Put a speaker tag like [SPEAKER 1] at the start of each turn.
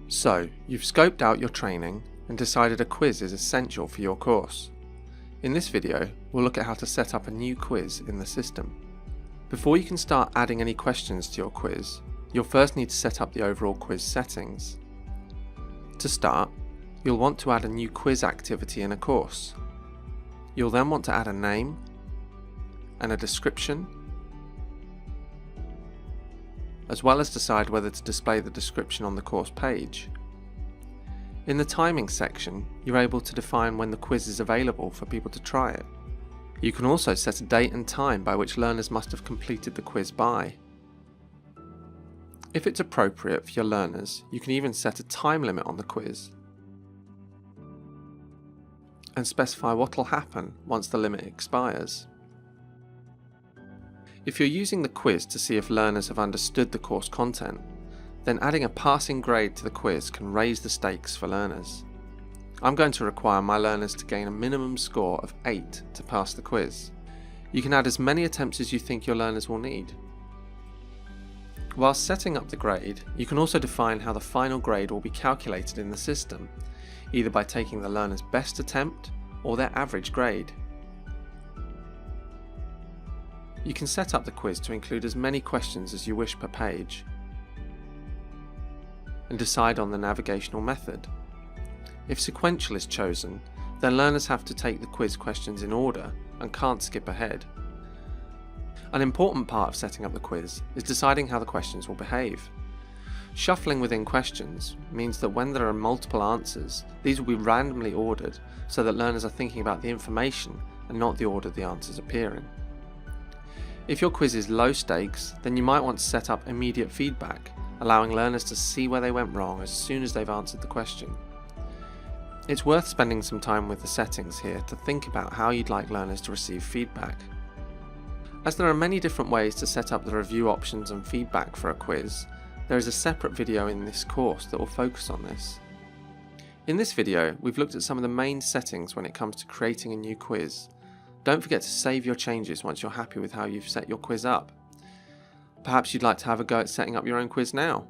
[SPEAKER 1] So, you've scoped out your training and decided a quiz is essential for your course. In this video, we'll look at how to set up a new quiz in the system. Before you can start adding any questions to your quiz, you'll first need to set up the overall quiz settings. To start, you'll want to add a new quiz activity in a course. You'll then want to add a name and a description, as well as decide whether to display the description on the course page. In the timing section, you're able to define when the quiz is available for people to try it. You can also set a date and time by which learners must have completed the quiz by. If it's appropriate for your learners, you can even set a time limit on the quiz and specify what will happen once the limit expires. If you're using the quiz to see if learners have understood the course content, then adding a passing grade to the quiz can raise the stakes for learners. I'm going to require my learners to gain a minimum score of 8 to pass the quiz. You can add as many attempts as you think your learners will need. While setting up the grade, you can also define how the final grade will be calculated in the system, either by taking the learner's best attempt or their average grade. You can set up the quiz to include as many questions as you wish per page, and decide on the navigational method. If sequential is chosen, then learners have to take the quiz questions in order and can't skip ahead. An important part of setting up the quiz is deciding how the questions will behave. Shuffling within questions means that when there are multiple answers, these will be randomly ordered so that learners are thinking about the information and not the order the answers appear in. If your quiz is low stakes, then you might want to set up immediate feedback, allowing learners to see where they went wrong as soon as they've answered the question. It's worth spending some time with the settings here to think about how you'd like learners to receive feedback. As there are many different ways to set up the review options and feedback for a quiz, there is a separate video in this course that will focus on this. In this video, we've looked at some of the main settings when it comes to creating a new quiz. Don't forget to save your changes once you're happy with how you've set your quiz up. Perhaps you'd like to have a go at setting up your own quiz now.